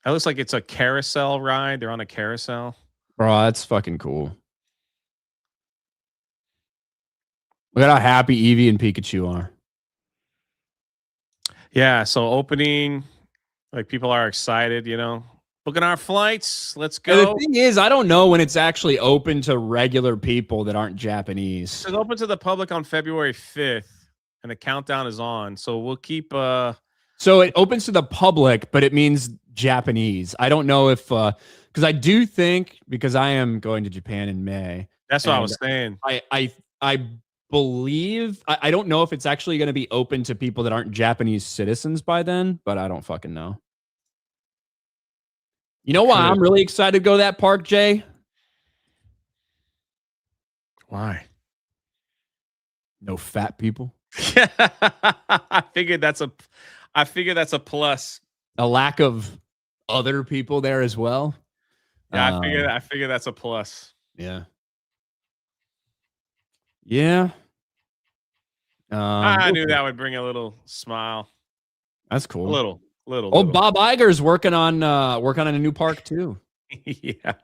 That looks like it's a carousel ride. They're on a carousel. Bro, that's fucking cool. Look at how happy Eevee and Pikachu are. Yeah, so opening, like people are excited, you know. Booking our flights. Let's go. And the thing is, I don't know when it's actually open to regular people that aren't Japanese. It's open to the public on February 5th, and the countdown is on. So we'll keep So it opens to the public, but it means Japanese. I don't know if because I do think, because I am going to Japan in May. That's what I was saying. I believe I don't know if it's actually going to be open to people that aren't Japanese citizens by then, but I don't fucking know. You know why I'm really excited to go to that park, Jay? Why? No fat people. I figured that's a plus. A lack of other people there as well. Yeah, I figured that's a plus. Yeah. Yeah. I knew that would bring a little smile. That's cool. A little. Oh, Bob Iger's working on a new park too. Yeah.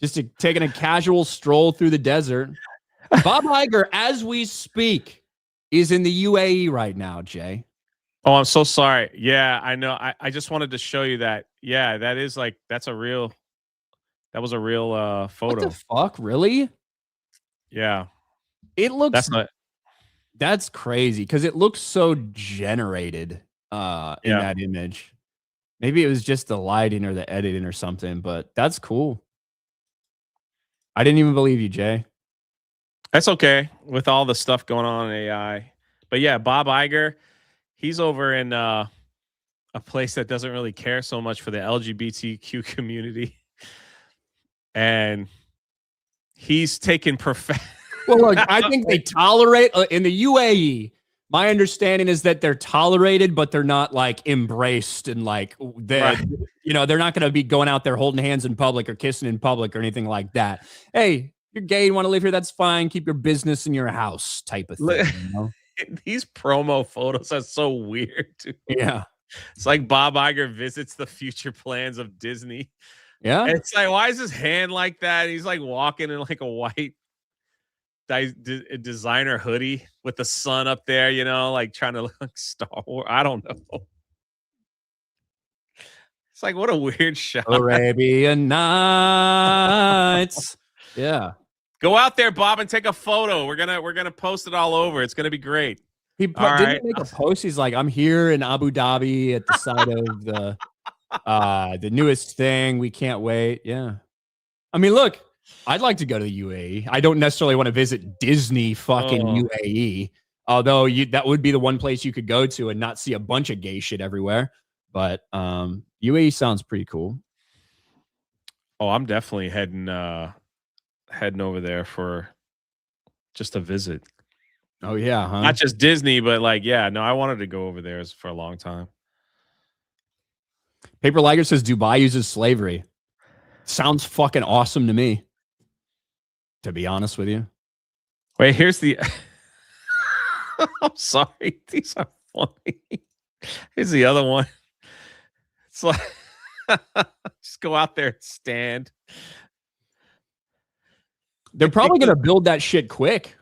Just taking a casual stroll through the desert. Bob Iger, as we speak, is in the UAE right now, Jay. Oh, I'm so sorry. Yeah, I know. I just wanted to show you that. Yeah, that is like that was a real What the photo. fuck? Really? Yeah. It looks That's not That's crazy because it looks so generated in yeah. that image. Maybe it was just the lighting or the editing or something, but that's cool. I didn't even believe you, Jay. That's okay with all the stuff going on in AI. But yeah, Bob Iger, he's over in a place that doesn't really care so much for the LGBTQ community. And he's taken Well, look, I think they tolerate in the UAE. My understanding is that they're tolerated, but they're not like embraced and like Right. they're not going to be going out there holding hands in public or kissing in public or anything like that. Hey, you're gay, you want to live here, that's fine. Keep your business in your house, type of thing. You know? These promo photos are so weird, dude. Yeah, It's like Bob Iger visits the future plans of Disney. yeah. And it's like, why is his hand like that? He's like walking in like a white designer hoodie with the sun up there, you know, like trying to look like Star Wars. I don't know. It's like, what a weird shot. Arabian Nights. Yeah. Go out there, Bob, and take a photo. We're gonna post it all over. It's gonna be great. Didn't right. he make a post? He's like, I'm here in Abu Dhabi at the site of the newest thing. We can't wait. Yeah. I mean, look, I'd like to go to the UAE. I don't necessarily want to visit Disney fucking UAE. Although that would be the one place you could go to and not see a bunch of gay shit everywhere. But UAE sounds pretty cool. Oh, I'm definitely heading over there for just a visit. Oh yeah, huh? Not just Disney, but like, yeah, no, I wanted to go over there for a long time. Paper Liger says Dubai uses slavery. Sounds fucking awesome to me. To be honest with you. Wait, here's the I'm sorry. These are funny. Here's the other one. It's like just go out there and stand. They're probably going to build that shit quick.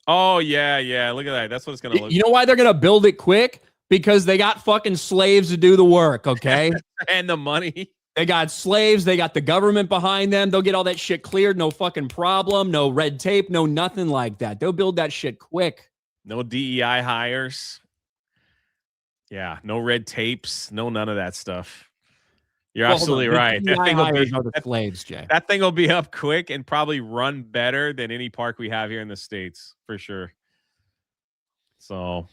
Oh, yeah, yeah. Look at that. That's what it's going to look like. You know why they're going to build it quick? Because they got fucking slaves to do the work, okay? And the money. They got slaves. They got the government behind them. They'll get all that shit cleared. No fucking problem. No red tape. No nothing like that. They'll build that shit quick. No DEI hires. Yeah, no red tapes. No none of that stuff. You're absolutely right. That thing will be up quick and probably run better than any park we have here in the States, for sure. So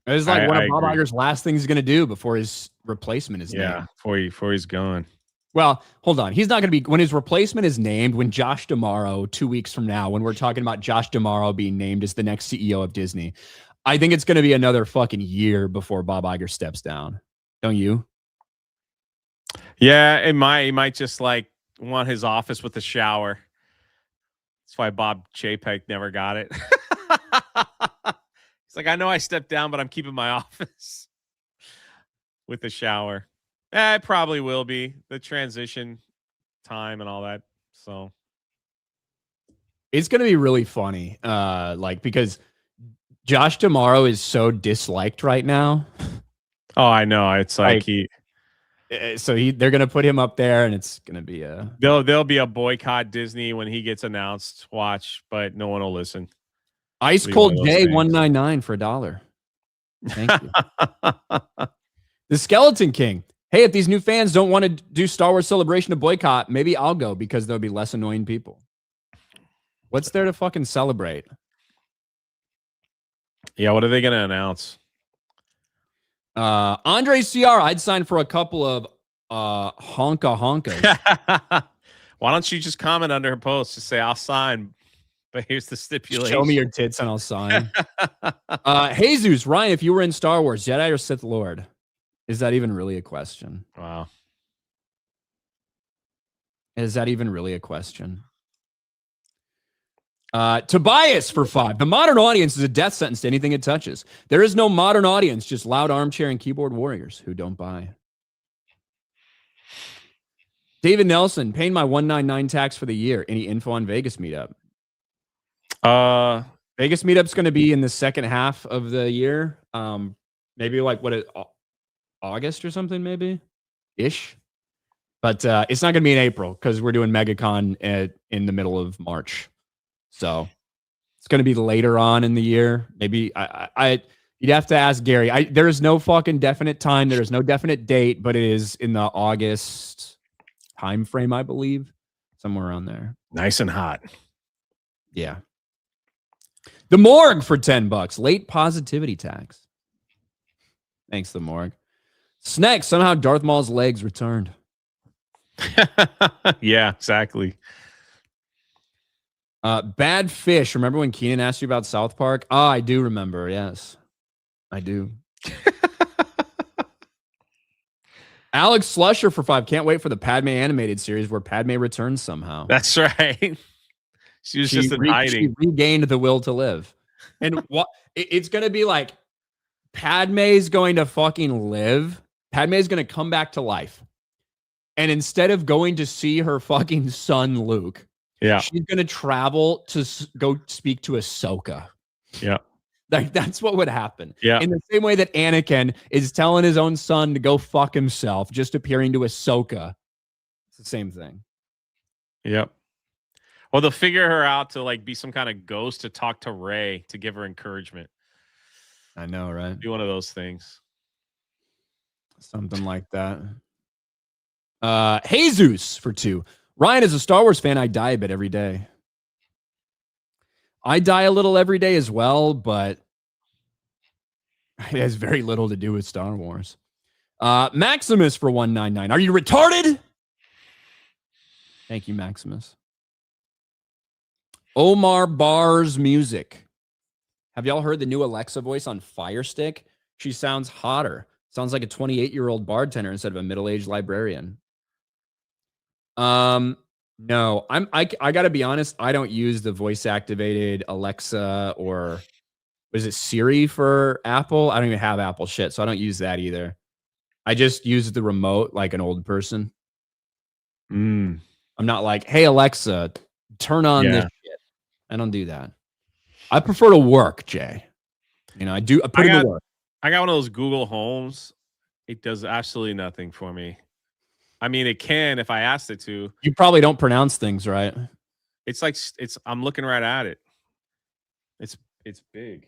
it's like one of Bob Iger's last things he's going to do before his replacement is named. Before he's gone. Well, hold on. He's not going to be, when his replacement is named, when Josh D'Amaro, 2 weeks from now, when we're talking about Josh D'Amaro being named as the next CEO of Disney, I think it's going to be another fucking year before Bob Iger steps down. Don't you? Yeah, he might just like want his office with a shower. That's why Bob Chapek never got it. He's like, I know I stepped down, but I'm keeping my office with a shower. It probably will be the transition time and all that. So it's going to be really funny. Because Josh D'Amaro is so disliked right now. Oh, I know. It's like they're going to put him up there and it's going to be there'll be a boycott Disney when he gets announced. Watch, but no one will listen. Ice Cold J 199 for $1. Thank you. The Skeleton King. Hey, if these new fans don't want to do Star Wars Celebration to boycott, maybe I'll go because there'll be less annoying people. What's there to fucking celebrate? Yeah, what are they going to announce? Andre CR, I'd sign for a couple of honkas. Why don't you just comment under her post? Just say, I'll sign, but here's the stipulation. Show me your tits and I'll sign. Jesus, Ryan, if you were in Star Wars, Jedi or Sith Lord? Is that even really a question? Wow. Is that even really a question? Tobias for 5. The modern audience is a death sentence to anything it touches. There is no modern audience, just loud armchair and keyboard warriors who don't buy. David Nelson, paying my $199 tax for the year. Any info on Vegas meetup? Vegas meetup's going to be in the second half of the year. maybe like August or something, maybe ish. But it's not going to be in April because we're doing MegaCon in the middle of March. So it's going to be later on in the year. Maybe you'd have to ask Gary. There is no fucking definite time. There is no definite date, but it is in the August time frame, I believe, somewhere around there. Nice and hot. Yeah. The Morgue for $10. Late positivity tax. Thanks, The Morgue. Snack. Somehow Darth Maul's legs returned. Yeah, exactly. Bad Fish. Remember when Keenan asked you about South Park? Oh, I do remember. Yes, I do. Alex Slusher for 5. Can't wait for the Padme animated series where Padme returns somehow. That's right. She was just in hiding. She regained the will to live. And what it's going to be like, Padme's going to fucking live. Padme's going to come back to life. And instead of going to see her fucking son, Luke, she's going to travel to go speak to Ahsoka. Yeah. Like, that's what would happen. Yeah. In the same way that Anakin is telling his own son to go fuck himself, just appearing to Ahsoka. It's the same thing. Yep. Well, they'll figure her out to like be some kind of ghost to talk to Rey to give her encouragement. I know, right? Be one of those things. Something like that. Jesus for 2. Ryan is a Star Wars fan. I die a bit every day. I die a little every day as well, but it has very little to do with Star Wars. Maximus for 199. Are you retarded? Thank you, Maximus. Omar Bar's music. Have y'all heard the new Alexa voice on Fire Stick? She sounds hotter. Sounds like a 28-year-old bartender instead of a middle-aged librarian. No, I gotta be honest. I don't use the voice-activated Alexa or was it Siri for Apple? I don't even have Apple shit, so I don't use that either. I just use the remote like an old person. I'm not like, hey Alexa, turn on this shit. I don't do that. I prefer to work, Jay. You know, I put in the work. I got one of those Google Homes. It does absolutely nothing for me. I mean, it can if I asked it to. You probably don't pronounce things right. It's like I'm looking right at it. It's big.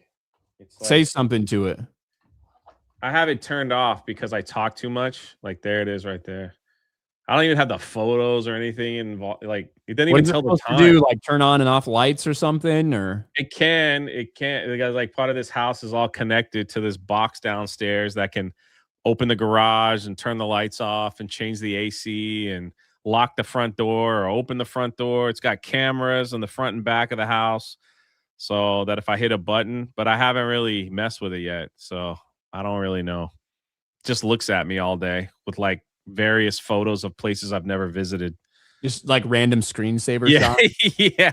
It's like, say something to it. I have it turned off because I talk too much. Like there it is right there. I don't even have the photos or anything involved. Like it doesn't even tell the time. Do like turn on and off lights or something, or it can. Because like part of this house is all connected to this box downstairs that can open the garage and turn the lights off and change the AC and lock the front door or open the front door. It's got cameras on the front and back of the house, so that if I hit a button, but I haven't really messed with it yet, so I don't really know. It just looks at me all day with like various photos of places I've never visited. Just like random screensaver shots. Yeah.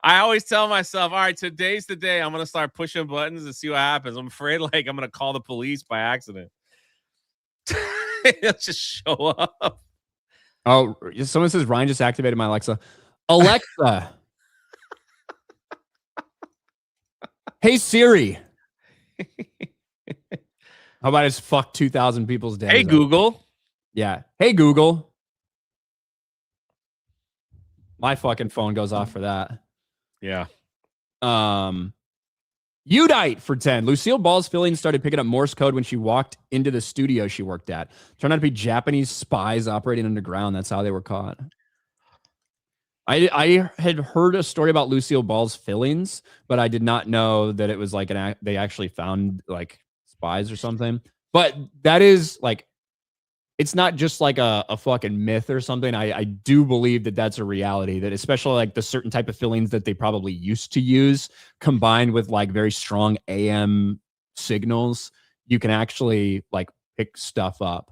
I always tell myself, all right, today's the day I'm going to start pushing buttons and see what happens. I'm afraid like I'm going to call the police by accident. It'll just show up. Oh, someone says Ryan just activated my Alexa. Alexa. Hey Siri. How about I just fuck 2,000 people's days? Hey Google. Yeah. Hey Google. My fucking phone goes off for that. Yeah. Udite for 10. Lucille Ball's feelings started picking up Morse code when she walked into the studio she worked at. Turned out to be Japanese spies operating underground. That's how they were caught. I had heard a story about Lucille Ball's fillings, but I did not know that it was like they actually found like spies or something. But that is like, it's not just like a fucking myth or something. I do believe that that's a reality, that especially like the certain type of fillings that they probably used to use combined with like very strong AM signals, you can actually like pick stuff up.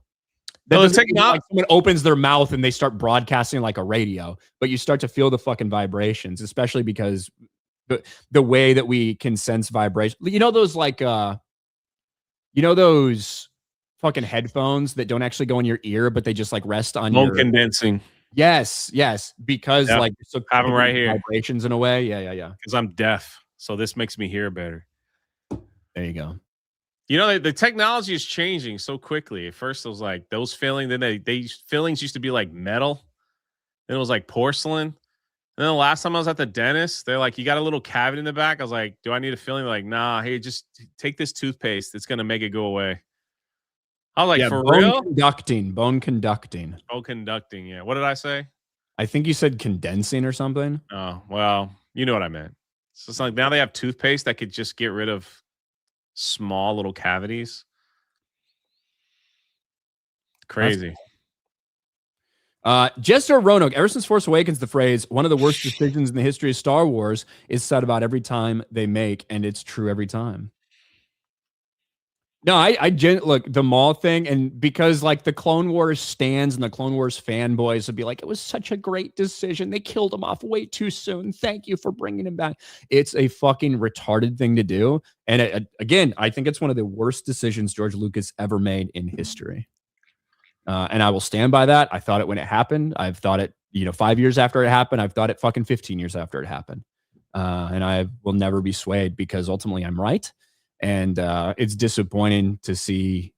So it's taking like someone opens their mouth and they start broadcasting like a radio, but you start to feel the fucking vibrations, especially because the way that we can sense vibration. You know those like those fucking headphones that don't actually go in your ear, but they just like rest on your condensing. Yes, because like so have them right here. Vibrations in a way. Yeah. Because I'm deaf, so this makes me hear better. There you go. You know, the technology is changing so quickly. At first, it was like those fillings. Then they fillings used to be like metal. Then it was like porcelain. And then the last time I was at the dentist, they're like, "You got a little cavity in the back." I was like, "Do I need a filling?" They're like, "Nah. Hey, just take this toothpaste. It's gonna make it go away." I was like, "For real?" Bone conducting. Oh, conducting. Yeah. What did I say? I think you said condensing or something. Oh, well, you know what I meant. So it's like now they have toothpaste that could just get rid of small little cavities. Crazy. Jester Roanoke, ever since Force Awakens, the phrase "one of the worst decisions in the history of Star Wars" is said about every time they make, and it's true every time. No, look, the Maul thing, and because like the Clone Wars stands and the Clone Wars fanboys would be like, it was such a great decision. They killed him off way too soon. Thank you for bringing him back. It's a fucking retarded thing to do. And again, I think it's one of the worst decisions George Lucas ever made in history. And I will stand by that. I thought it when it happened. I've thought it, 5 years after it happened. I've thought it fucking 15 years after it happened. And I will never be swayed because ultimately I'm right. And it's disappointing to see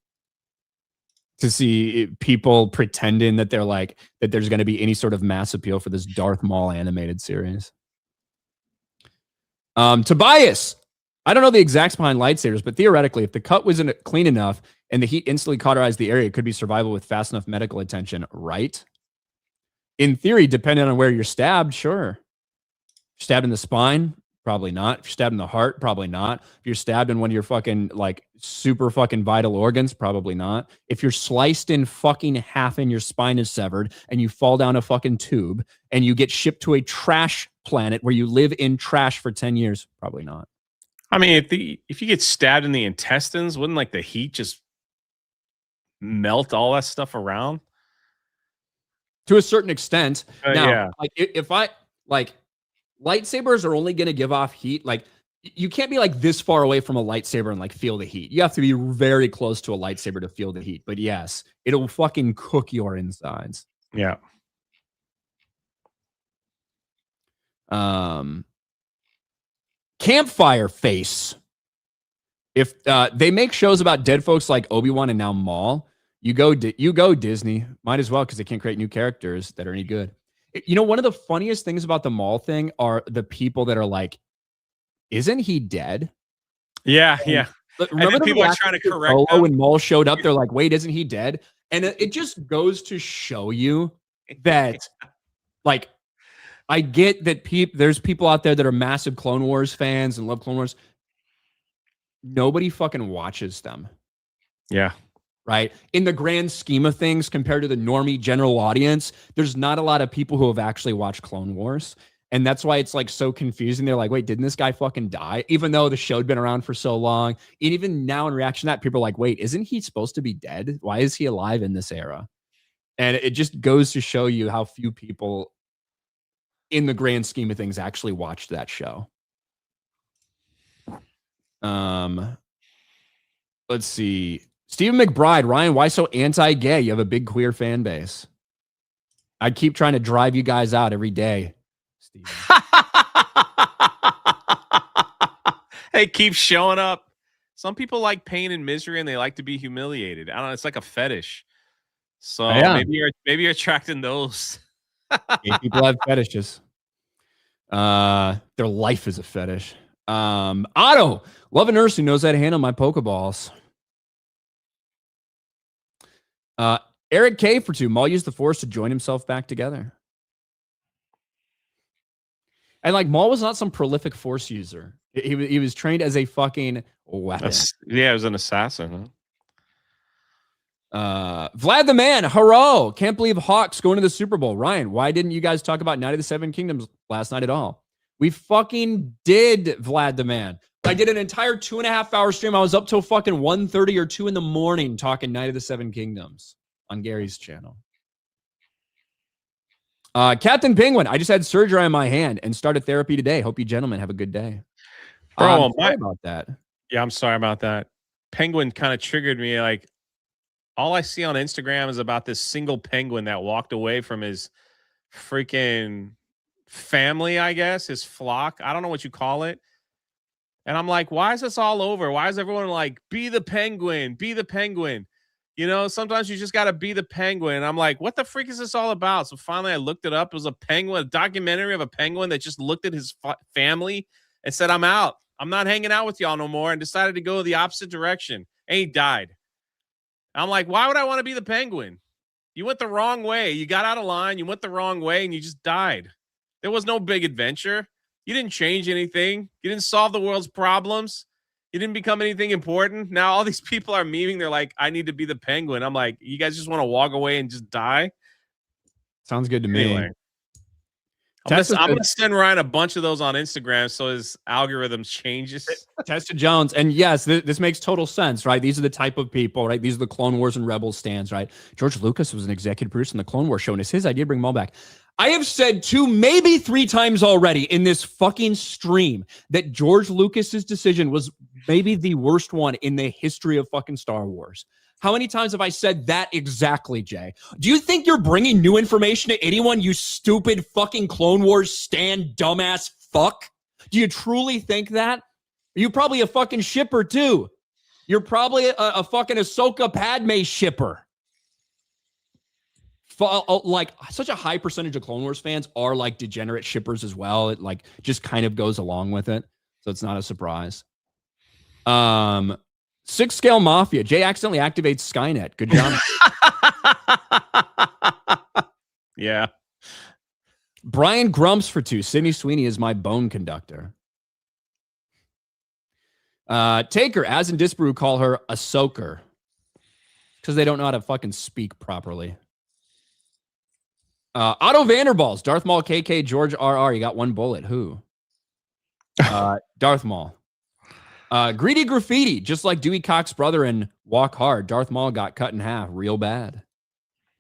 people pretending that they're like that there's going to be any sort of mass appeal for this Darth Maul animated series. Tobias, I don't know the exacts behind lightsabers, but theoretically, if the cut wasn't clean enough and the heat instantly cauterized the area, it could be survival with fast enough medical attention, right? In theory, depending on where you're stabbed, sure. Stabbed in the spine, probably not. If you're stabbed in the heart, probably not. If you're stabbed in one of your fucking like super fucking vital organs, probably not. If you're sliced in fucking half and your spine is severed and you fall down a fucking tube and you get shipped to a trash planet where you live in trash for 10 years, probably not. I mean, if you get stabbed in the intestines, wouldn't like the heat just melt all that stuff around? To a certain extent. Now, yeah. like if I like lightsabers are only going to give off heat. Like you can't be like this far away from a lightsaber and like feel the heat. You have to be very close to a lightsaber to feel the heat. But yes, it'll fucking cook your insides. Yeah. Campfire face. If they make shows about dead folks like Obi-Wan and now Maul, you go Disney. Might as well because they can't create new characters that are any good. One of the funniest things about the Maul thing are the people that are like, isn't he dead? Yeah, yeah. Remember people are trying to correct them? When Maul showed up, they're like, wait, isn't he dead? And it just goes to show you that, like, I get that there's people out there that are massive Clone Wars fans and love Clone Wars. Nobody fucking watches them. Yeah. Right? In the grand scheme of things, compared to the normie general audience, there's not a lot of people who have actually watched Clone Wars. And that's why it's like so confusing. They're like, wait, didn't this guy fucking die? Even though the show had been around for so long. And even now in reaction to that, people are like, wait, isn't he supposed to be dead? Why is he alive in this era? And it just goes to show you how few people in the grand scheme of things actually watched that show. Let's see. Stephen McBride, Ryan, why so anti-gay? You have a big queer fan base. I keep trying to drive you guys out every day, Stephen. Hey, keep showing up. Some people like pain and misery and they like to be humiliated. I don't know. It's like a fetish. So maybe you're attracting those. Gay people have fetishes. Their life is a fetish. Otto, love a nurse who knows how to handle my Pokeballs. Eric K for 2. Maul used the Force to join himself back together. And like Maul was not some prolific Force user. He was trained as a fucking weapon. Yeah, he was an assassin. Huh? Vlad the Man, hurrah! Can't believe Hawks going to the Super Bowl. Ryan, why didn't you guys talk about Night of the Seven Kingdoms last night at all? We fucking did, Vlad the Man. I did an entire 2.5 hour stream. I was up till fucking 1:30 or 2 in the morning talking Night of the Seven Kingdoms on Gary's channel. Captain Penguin, I just had surgery on my hand and started therapy today. Hope you gentlemen have a good day. Bro, sorry about that. Yeah, I'm sorry about that. Penguin kind of triggered me. Like, all I see on Instagram is about this single penguin that walked away from his freaking family, I guess, his flock. I don't know what you call it. And I'm like, why is this all over? Why is everyone like, be the penguin, be the penguin? You know, sometimes you just got to be the penguin. And I'm like, what the freak is this all about? So finally I looked it up. It was a penguin, a documentary of a penguin that just looked at his family and said, I'm out. I'm not hanging out with y'all no more, and decided to go the opposite direction. And he died. I'm like, why would I want to be the penguin? You went the wrong way. You got out of line. You went the wrong way, and you just died. There was no big adventure. You didn't change anything. You didn't solve the world's problems. You didn't become anything important. Now all these people are memeing. They're like, I need to be the penguin. I'm like, you guys just want to walk away and just die? Sounds good to me. Anyway, I'm going to send Ryan a bunch of those on Instagram so his algorithms changes. Tessa Jones. And yes, this makes total sense, right? These are the type of people, right? These are the Clone Wars and Rebels stands, right? George Lucas was an executive producer in the Clone Wars show, and it's his idea to bring Maul back. I have said 2, maybe 3 times already in this fucking stream that George Lucas's decision was maybe the worst one in the history of fucking Star Wars. How many times have I said that exactly, Jay? Do you think you're bringing new information to anyone, you stupid fucking Clone Wars stan dumbass fuck? Do you truly think that? Are you probably a fucking shipper too? You're probably a fucking Ahsoka Padme shipper. Like such a high percentage of Clone Wars fans are like degenerate shippers as well. It like just kind of goes along with it. So it's not a surprise. 6 Scale Mafia. Jay accidentally activates Skynet. Good job. Yeah. Brian Grumps for 2. Sydney Sweeney is my bone conductor. Taker, as in Disparu, call her a soaker. Because they don't know how to fucking speak properly. Otto Vanderballs, Darth Maul, KK, George RR. You got 1 bullet. Who? Darth Maul. Greedy Graffiti, just like Dewey Cox's brother in Walk Hard. Darth Maul got cut in half real bad.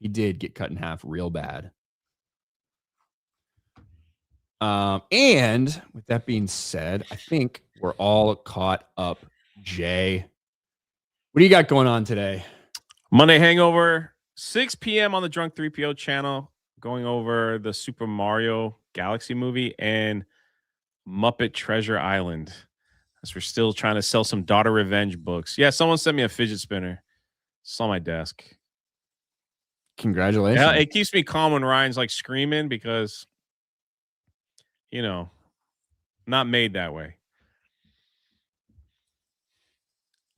He did get cut in half real bad. And with that being said, I think we're all caught up. Jay, what do you got going on today? Monday Hangover, 6 p.m. on the Drunk 3PO channel, going over the Super Mario Galaxy movie and Muppet Treasure Island. As we're still trying to sell some Daughter Revenge books. Yeah, someone sent me a fidget spinner. It's on my desk. Congratulations. Yeah, it keeps me calm when Ryan's like screaming because, you know, not made that way.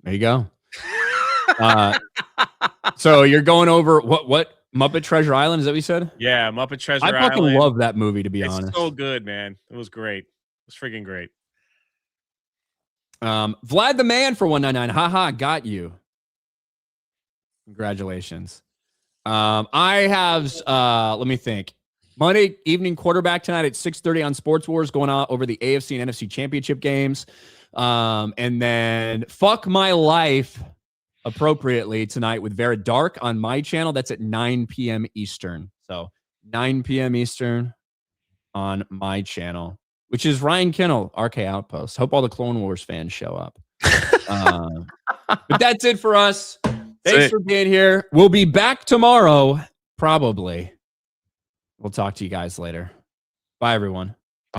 There you go. So you're going over what Muppet Treasure Island, is that what you said? Yeah, Muppet Treasure Island. I fucking love that movie, to be honest. It's so good, man. It was great. It was freaking great. Vlad the Man for 199. Haha, got you. Congratulations. I have let me think. Monday evening quarterback tonight at 6:30 on Sports Wars, going on over the AFC and NFC championship games. And then Fuck My Life appropriately tonight with Vera Dark on my channel. That's at 9 p.m. Eastern. So 9 p.m. Eastern on my channel, which is Ryan Kinnell, RK Outpost. Hope all the Clone Wars fans show up. But that's it for us. Thanks for being here. We'll be back tomorrow, probably. We'll talk to you guys later. Bye, everyone.